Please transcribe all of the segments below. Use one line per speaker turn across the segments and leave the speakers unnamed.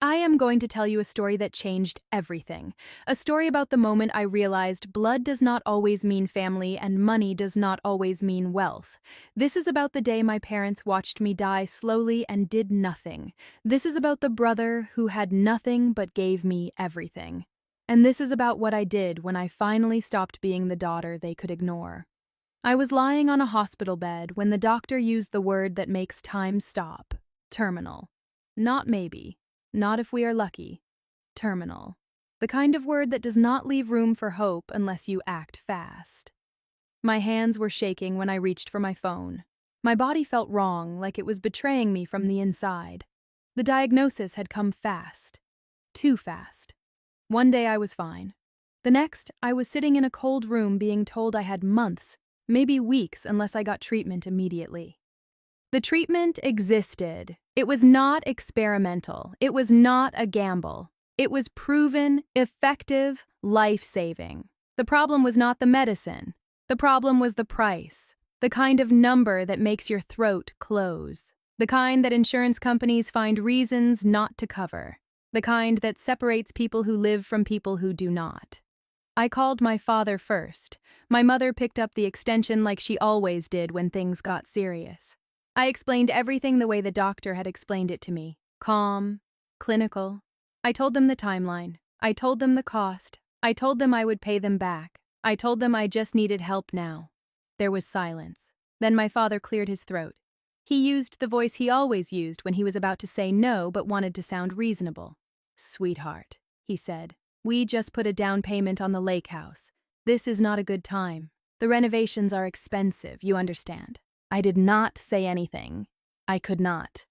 I am going to tell you a story that changed everything. A story about the moment I realized blood does not always mean family and money does not always mean wealth. This is about the day my parents watched me die slowly and did nothing. This is about the brother who had nothing but gave me everything. And this is about what I did when I finally stopped being the daughter they could ignore. I was lying on a hospital bed when the doctor used the word that makes time stop: terminal. Not maybe. Not if we are lucky. Terminal. The kind of word that does not leave room for hope unless you act fast. My hands were shaking when I reached for my phone. My body felt wrong, like it was betraying me from the inside. The diagnosis had come fast. Too fast. One day I was fine. The next, I was sitting in a cold room being told I had months, maybe weeks, unless I got treatment immediately. The treatment existed. It was not experimental. It was not a gamble. It was proven, effective, life-saving. The problem was not the medicine. The problem was the price. The kind of number that makes your throat close. The kind that insurance companies find reasons not to cover. The kind that separates people who live from people who do not. I called my father first. My mother picked up the extension like she always did when things got serious. I explained everything the way the doctor had explained it to me. Calm, clinical. I told them the timeline. I told them the cost. I told them I would pay them back. I told them I just needed help now. There was silence. Then my father cleared his throat. He used the voice he always used when he was about to say no but wanted to sound reasonable. "Sweetheart," he said, "we just put a down payment on the lake house. This is not a good time. The renovations are expensive, you understand." I did not say anything. I could not.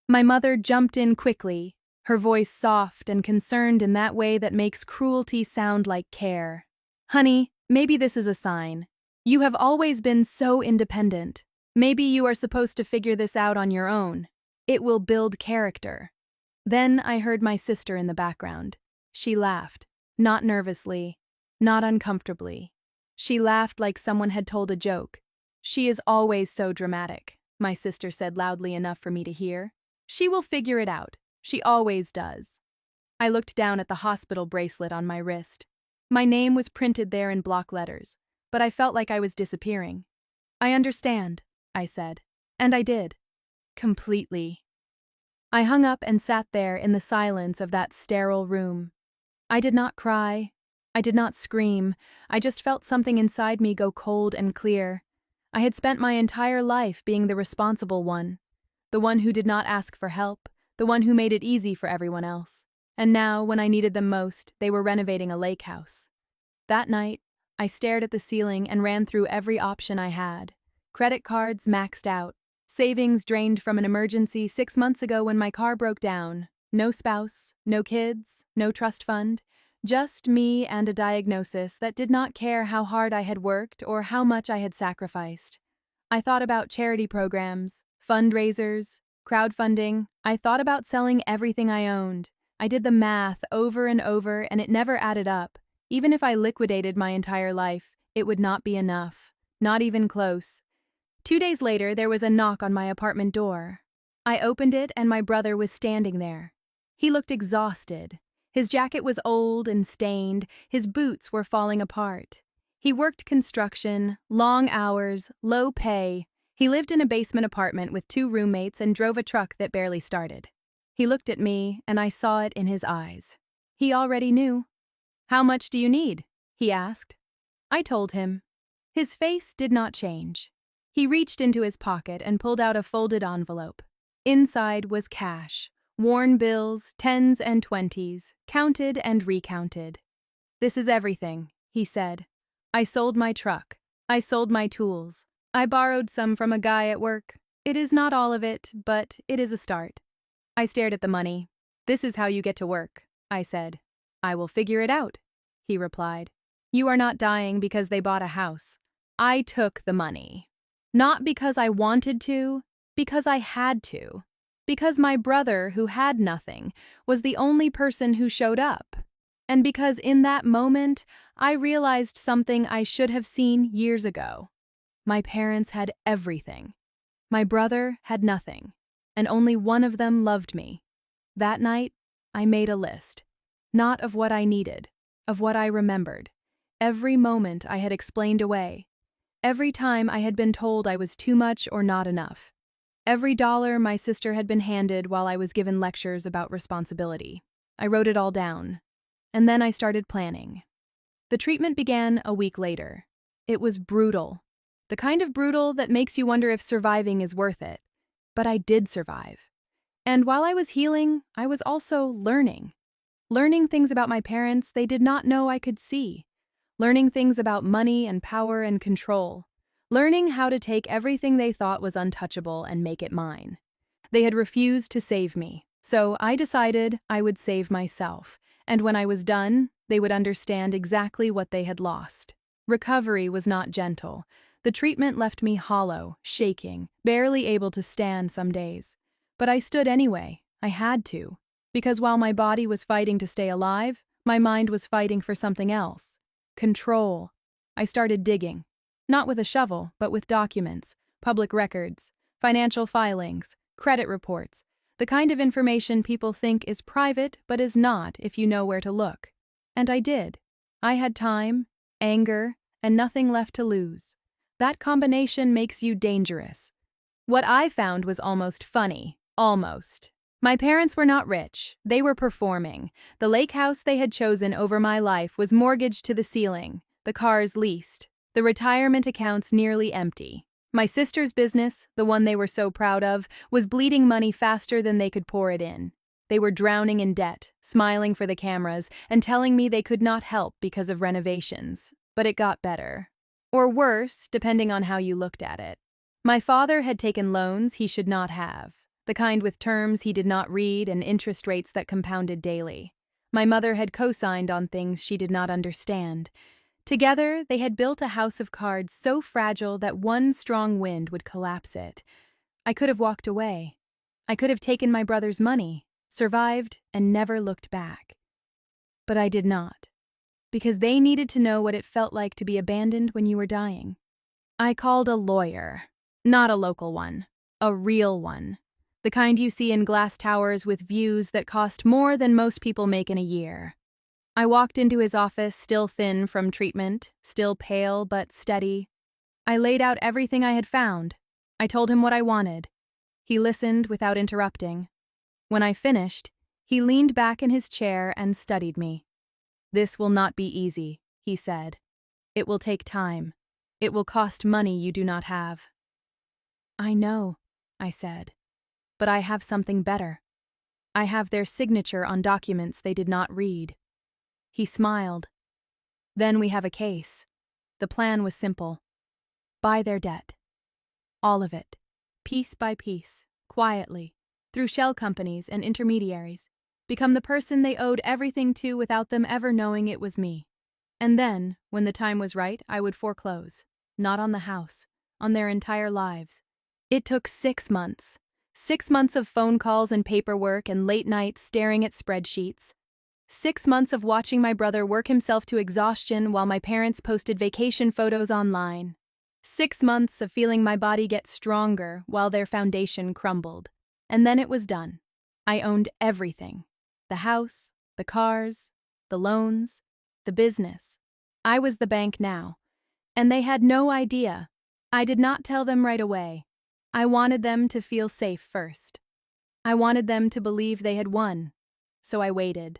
My mother jumped in quickly, her voice soft and concerned in that way that makes cruelty sound like care. "Honey, maybe this is a sign. You have always been so independent. Maybe you are supposed to figure this out on your own. It will build character." Then I heard my sister in the background. She laughed, not nervously, not uncomfortably. She laughed like someone had told a joke. "She is always so dramatic," my sister said loudly enough for me to hear. "She will figure it out. She always does." I looked down at the hospital bracelet on my wrist. My name was printed there in block letters, but I felt like I was disappearing. "I understand," I said. And I did. Completely. I hung up and sat there in the silence of that sterile room. I did not cry. I did not scream. I just felt something inside me go cold and clear. I had spent my entire life being the responsible one, the one who did not ask for help, the one who made it easy for everyone else. And now, when I needed them most, they were renovating a lake house. That night, I stared at the ceiling and ran through every option I had. Credit cards maxed out. Savings drained from an emergency 6 months ago when my car broke down. No spouse, no kids, no trust fund. Just me and a diagnosis that did not care how hard I had worked or how much I had sacrificed. I thought about charity programs, fundraisers, crowdfunding. I thought about selling everything I owned. I did the math over and over, and it never added up. Even if I liquidated my entire life, it would not be enough. Not even close. 2 days later, there was a knock on my apartment door. I opened it, and my brother was standing there. He looked exhausted. His jacket was old and stained, his boots were falling apart. He worked construction, long hours, low pay. He lived in a basement apartment with 2 roommates and drove a truck that barely started. He looked at me, and I saw it in his eyes. He already knew. "How much do you need?" he asked. I told him. His face did not change. He reached into his pocket and pulled out a folded envelope. Inside was cash. Worn bills, 10s and 20s, counted and recounted. "This is everything," he said. "I sold my truck. I sold my tools. I borrowed some from a guy at work. It is not all of it, but it is a start." I stared at the money. "This is how you get to work," I said. "I will figure it out," he replied. "You are not dying because they bought a house. I took the money. Not because I wanted to, because I had to. Because my brother, who had nothing, was the only person who showed up. And because in that moment, I realized something I should have seen years ago. My parents had everything. My brother had nothing, and only one of them loved me. That night, I made a list. Not of what I needed, of what I remembered. Every moment I had explained away. Every time I had been told I was too much or not enough. Every dollar my sister had been handed while I was given lectures about responsibility. I wrote it all down. And then I started planning. The treatment began a week later. It was brutal. The kind of brutal that makes you wonder if surviving is worth it. But I did survive. And while I was healing, I was also learning. Learning things about my parents they did not know I could see. Learning things about money and power and control. Learning how to take everything they thought was untouchable and make it mine. They had refused to save me, so I decided I would save myself. And when I was done, they would understand exactly what they had lost. Recovery was not gentle. The treatment left me hollow, shaking, barely able to stand some days. But I stood anyway. I had to. Because while my body was fighting to stay alive, my mind was fighting for something else. Control. I started digging. Not with a shovel, but with documents, public records, financial filings, credit reports, the kind of information people think is private but is not if you know where to look. And I did. I had time, anger, and nothing left to lose. That combination makes you dangerous. What I found was almost funny. Almost. My parents were not rich. They were performing. The lake house they had chosen over my life was mortgaged to the ceiling, the cars leased, the retirement accounts nearly empty. My sister's business, the one they were so proud of, was bleeding money faster than they could pour it in. They were drowning in debt, smiling for the cameras, and telling me they could not help because of renovations. But it got better. Or worse, depending on how you looked at it. My father had taken loans he should not have, the kind with terms he did not read and interest rates that compounded daily. My mother had co-signed on things she did not understand. Together, they had built a house of cards so fragile that one strong wind would collapse it. I could have walked away. I could have taken my brother's money, survived, and never looked back. But I did not, because they needed to know what it felt like to be abandoned when you were dying. I called a lawyer, not a local one, a real one, the kind you see in glass towers with views that cost more than most people make in a year. I walked into his office, still thin from treatment, still pale but steady. I laid out everything I had found. I told him what I wanted. He listened without interrupting. When I finished, he leaned back in his chair and studied me. "This will not be easy," he said. "It will take time. It will cost money you do not have." "I know," I said, "but I have something better. I have their signature on documents they did not read." He smiled. "Then we have a case." The plan was simple. Buy their debt. All of it. Piece by piece, quietly, through shell companies and intermediaries. Become the person they owed everything to without them ever knowing it was me. And then, when the time was right, I would foreclose. Not on the house, on their entire lives. It took 6 months. 6 months of phone calls and paperwork and late nights staring at spreadsheets. 6 months of watching my brother work himself to exhaustion while my parents posted vacation photos online. 6 months of feeling my body get stronger while their foundation crumbled. And then it was done. I owned everything. The house, the cars, the loans, the business. I was the bank now. And they had no idea. I did not tell them right away. I wanted them to feel safe first. I wanted them to believe they had won. So I waited.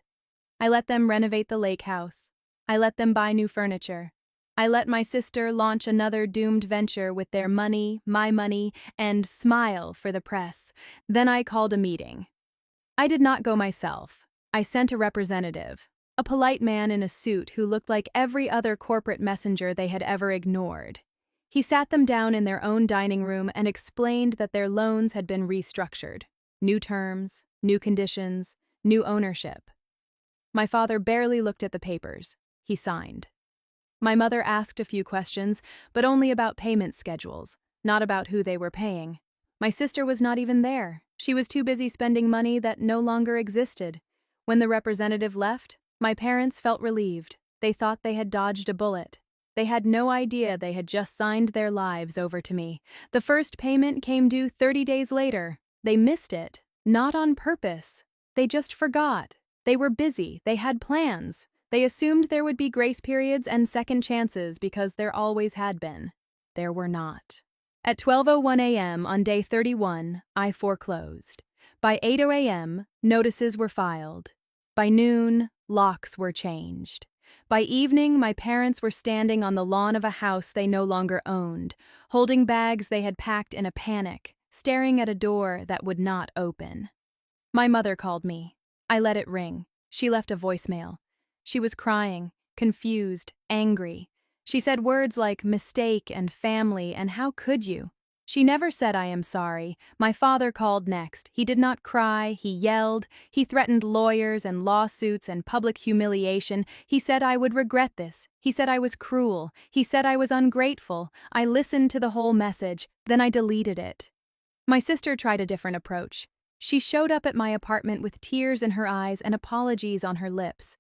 I let them renovate the lake house. I let them buy new furniture. I let my sister launch another doomed venture with their money, my money, and smile for the press. Then I called a meeting. I did not go myself. I sent a representative, a polite man in a suit who looked like every other corporate messenger they had ever ignored. He sat them down in their own dining room and explained that their loans had been restructured. New terms, new conditions, new ownership. My father barely looked at the papers. He signed. My mother asked a few questions, but only about payment schedules, not about who they were paying. My sister was not even there. She was too busy spending money that no longer existed. When the representative left, my parents felt relieved. They thought they had dodged a bullet. They had no idea they had just signed their lives over to me. The first payment came due 30 days later. They missed it, not on purpose. They just forgot. They were busy, they had plans. They assumed there would be grace periods and second chances because there always had been. There were not. At 12:01 a.m. on day 31, I foreclosed. By 8 a.m., notices were filed. By noon, locks were changed. By evening, my parents were standing on the lawn of a house they no longer owned, holding bags they had packed in a panic, staring at a door that would not open. My mother called me. I let it ring. She left a voicemail. She was crying, confused, angry. She said words like mistake and family and how could you? She never said I am sorry. My father called next. He did not cry, he yelled. He threatened lawyers and lawsuits and public humiliation. He said I would regret this. He said I was cruel. He said I was ungrateful. I listened to the whole message, then I deleted it. My sister tried a different approach. She showed up at my apartment with tears in her eyes and apologies on her lips.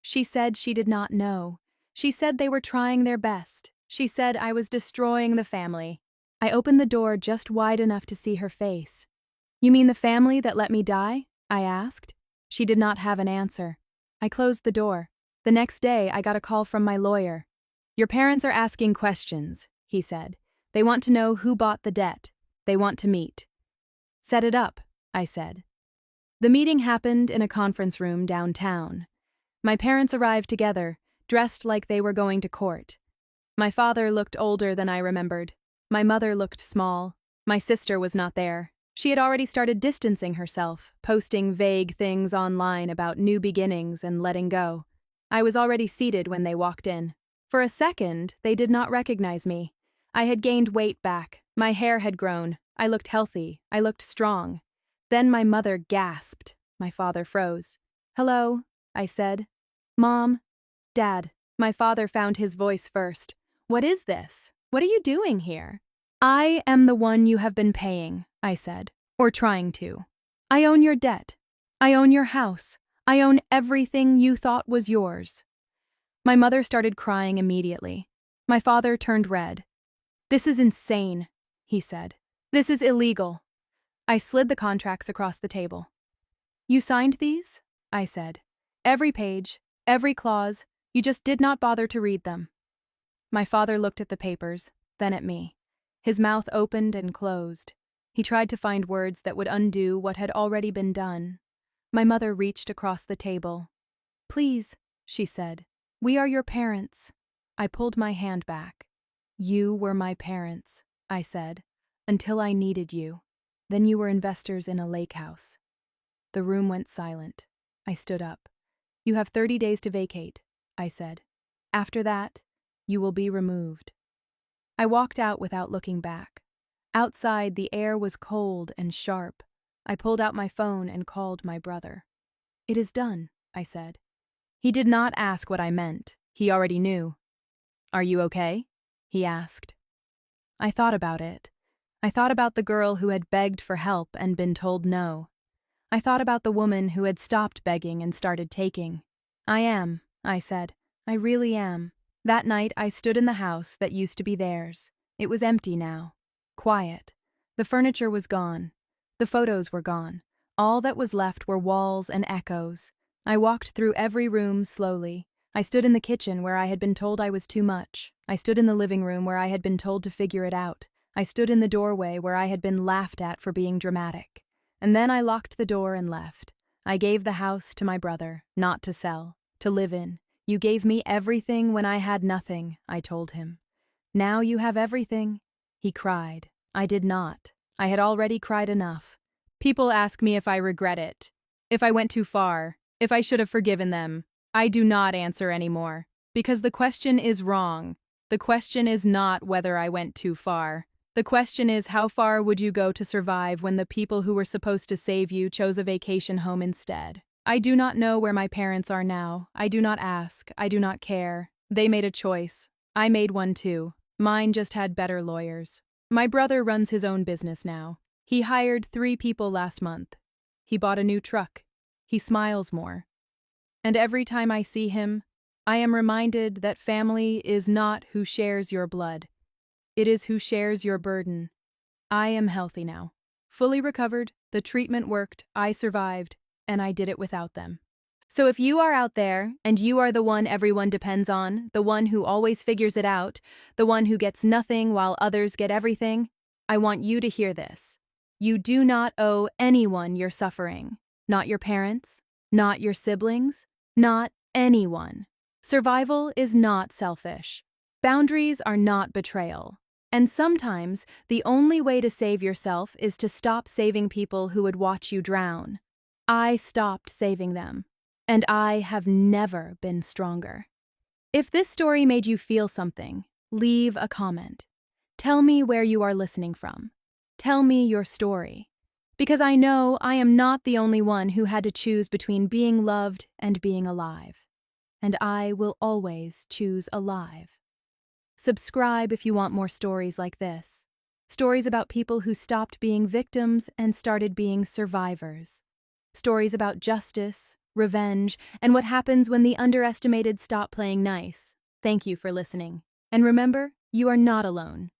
She said she did not know. She said they were trying their best. She said I was destroying the family. I opened the door just wide enough to see her face. "You mean the family that let me die?" I asked. She did not have an answer. I closed the door. The next day, I got a call from my lawyer. "Your parents are asking questions," he said. "They want to know who bought the debt. They want to meet." "Set it up," I said. The meeting happened in a conference room downtown. My parents arrived together, dressed like they were going to court. My father looked older than I remembered. My mother looked small. My sister was not there. She had already started distancing herself, posting vague things online about new beginnings and letting go. I was already seated when they walked in. For a second, they did not recognize me. I had gained weight back. My hair had grown. I looked healthy. I looked strong. Then my mother gasped. My father froze. "Hello," I said. "Mom." "Dad." My father found his voice first. "What is this? What are you doing here?" "I am the one you have been paying," I said, "or trying to. I own your debt. I own your house. I own everything you thought was yours." My mother started crying immediately. My father turned red. "This is insane," he said. "This is illegal." I slid the contracts across the table. "You signed these?" I said. "Every page, every clause. You just did not bother to read them." My father looked at the papers, then at me. His mouth opened and closed. He tried to find words that would undo what had already been done. My mother reached across the table. "Please," she said. "We are your parents." I pulled my hand back. "You were my parents," I said, "until I needed you. Then you were investors in a lake house." The room went silent. I stood up. "You have 30 days to vacate," I said. "After that, you will be removed." I walked out without looking back. Outside, the air was cold and sharp. I pulled out my phone and called my brother. "It is done," I said. He did not ask what I meant. He already knew. "Are you okay?" he asked. I thought about it. I thought about the girl who had begged for help and been told no. I thought about the woman who had stopped begging and started taking. "I am," I said. "I really am." That night I stood in the house that used to be theirs. It was empty now. Quiet. The furniture was gone. The photos were gone. All that was left were walls and echoes. I walked through every room slowly. I stood in the kitchen where I had been told I was too much. I stood in the living room where I had been told to figure it out. I stood in the doorway where I had been laughed at for being dramatic. And then I locked the door and left. I gave the house to my brother, not to sell, to live in. "You gave me everything when I had nothing," I told him. "Now you have everything." He cried. I did not. I had already cried enough. People ask me if I regret it, if I went too far, if I should have forgiven them. I do not answer anymore, because the question is wrong. The question is not whether I went too far. The question is, how far would you go to survive when the people who were supposed to save you chose a vacation home instead? I do not know where my parents are now. I do not ask. I do not care. They made a choice. I made one too. Mine just had better lawyers. My brother runs his own business now. He hired 3 people last month. He bought a new truck. He smiles more. And every time I see him, I am reminded that family is not who shares your blood. It is who shares your burden. I am healthy now. Fully recovered, the treatment worked, I survived, and I did it without them. So if you are out there and you are the one everyone depends on, the one who always figures it out, the one who gets nothing while others get everything, I want you to hear this. You do not owe anyone your suffering. Not your parents, not your siblings, not anyone. Survival is not selfish. Boundaries are not betrayal. And sometimes, the only way to save yourself is to stop saving people who would watch you drown. I stopped saving them. And I have never been stronger. If this story made you feel something, leave a comment. Tell me where you are listening from. Tell me your story. Because I know I am not the only one who had to choose between being loved and being alive. And I will always choose alive. Subscribe if you want more stories like this. Stories about people who stopped being victims and started being survivors. Stories about justice, revenge, and what happens when the underestimated stop playing nice. Thank you for listening. And remember, you are not alone.